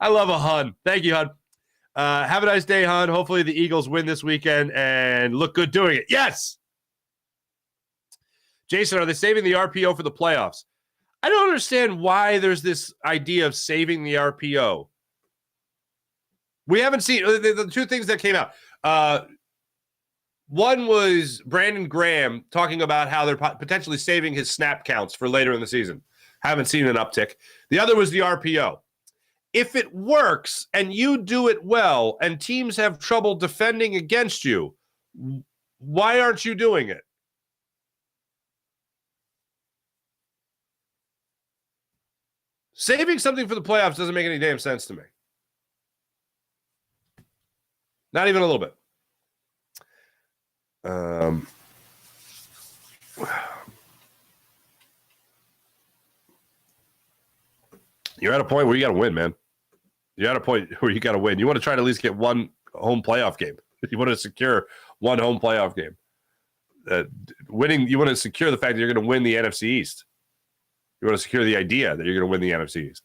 I love a hun. Thank you, hun. Have a nice day, hon. Hopefully the Eagles win this weekend and look good doing it. Yes! Jason, are they saving the RPO for the playoffs? I don't understand why there's this idea of saving the RPO. We haven't seen the two things that came out. One was Brandon Graham talking about how they're potentially saving his snap counts for later in the season. Haven't seen an uptick. The other was the RPO. If it works and you do it well and teams have trouble defending against you, why aren't you doing it? Saving something for the playoffs doesn't make any damn sense to me. Not even a little bit. You're at a point where you got to win, man. You're at a point where you got to win. You want to try to at least get one home playoff game. You want to secure one home playoff game. Winning, you want to secure the fact that you're going to win the NFC East. You want to secure the idea that you're going to win the NFC East.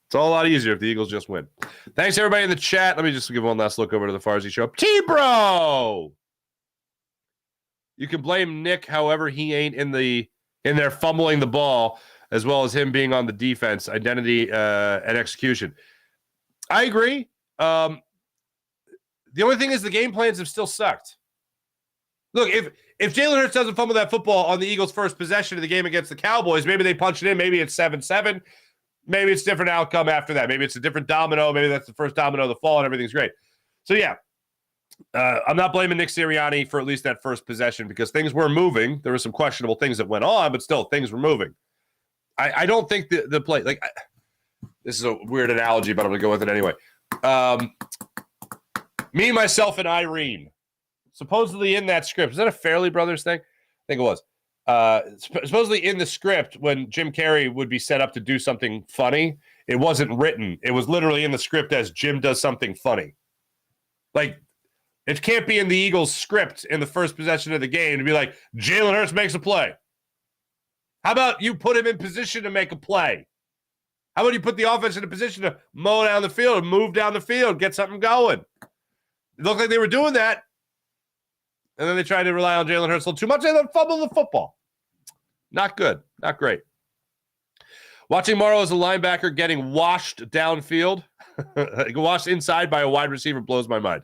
It's all a lot easier if the Eagles just win. Thanks, everybody in the chat. Let me just give one last look over to the Farzy Show. T-Bro! You can blame Nick, however, he ain't in there fumbling the ball. as well as him being on the defense, identity and execution. I agree. The only thing is the game plans have still sucked. Look, if Jalen Hurts doesn't fumble that football on the Eagles' first possession of the game against the Cowboys, maybe they punch it in. Maybe it's 7-7. Maybe it's a different outcome after that. Maybe it's a different domino. Maybe that's the first domino of the fall and everything's great. So, yeah, I'm not blaming Nick Sirianni for at least that first possession because things were moving. There were some questionable things that went on, but still, things were moving. I don't think the play, like, this is a weird analogy, but I'm going to go with it anyway. Me, myself, and Irene, supposedly in that script. Is that a Fairley Brothers thing? I think it was. Supposedly in the script, when Jim Carrey would be set up to do something funny, it wasn't written. It was literally in the script as Jim does something funny. Like, it can't be in the Eagles' script in the first possession of the game to be like, Jalen Hurts makes a play. How about you put him in position to make a play? How about you put the offense in a position to mow down the field, move down the field, get something going? It looked like they were doing that. And then they tried to rely on Jalen Hurts a little too much and then fumble the football. Not good. Not great. Watching Morrow as a linebacker getting washed downfield, washed inside by a wide receiver blows my mind.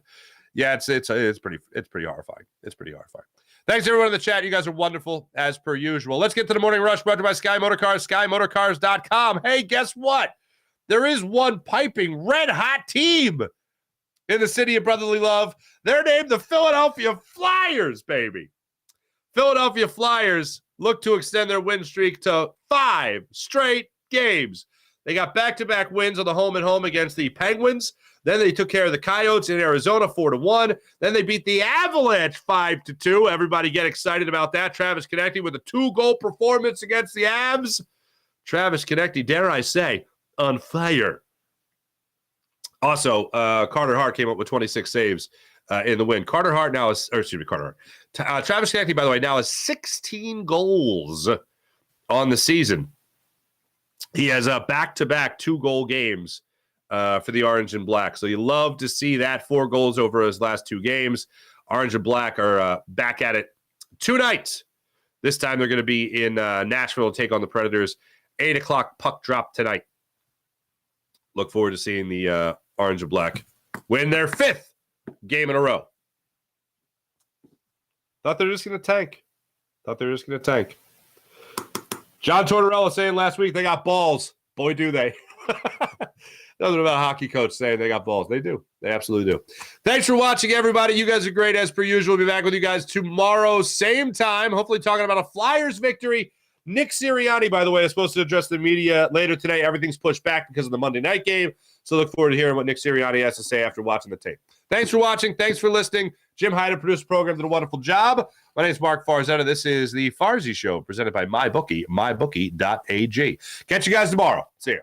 Yeah, it's pretty horrifying. It's pretty horrifying. Thanks everyone in the chat. You guys are wonderful as per usual. Let's get to the morning rush brought to you by Sky Motorcars, SkyMotorcars.com. Hey, guess what? There is one piping red hot team in the city of brotherly love. They're named the Philadelphia Flyers, baby. Philadelphia Flyers look to extend their win streak to 5 straight games. They got back-to-back wins on the home and home against the Penguins. Then they took care of the Coyotes in Arizona 4-1. Then they beat the Avalanche 5-2. Everybody get excited about that. Travis Konecny with a 2-goal performance against the Avs. Travis Konecny, dare I say, on fire. Also, Carter Hart came up with 26 saves in the win. Travis Konecny, by the way, now has 16 goals on the season. He has a back-to-back 2-goal games for the Orange and Black. So you love to see that. 4 goals over his last 2 games. Orange and Black are back at it tonight. This time they're going to be in Nashville to take on the Predators. 8 o'clock puck drop tonight. Look forward to seeing the Orange and Black win their 5th game in a row. Thought they were just going to tank. John Tortorella saying last week they got balls. Boy, do they. Nothing about a hockey coach saying they got balls. They do. They absolutely do. Thanks for watching, everybody. You guys are great as per usual. We'll be back with you guys tomorrow, same time, hopefully talking about a Flyers victory. Nick Sirianni, by the way, is supposed to address the media later today. Everything's pushed back because of the Monday night game. So look forward to hearing what Nick Sirianni has to say after watching the tape. Thanks for watching. Thanks for listening. Jim Hyder produced the program, did a wonderful job. My name is Mark Farzetta. This is the Farzy Show presented by MyBookie, mybookie.ag. Catch you guys tomorrow. See you.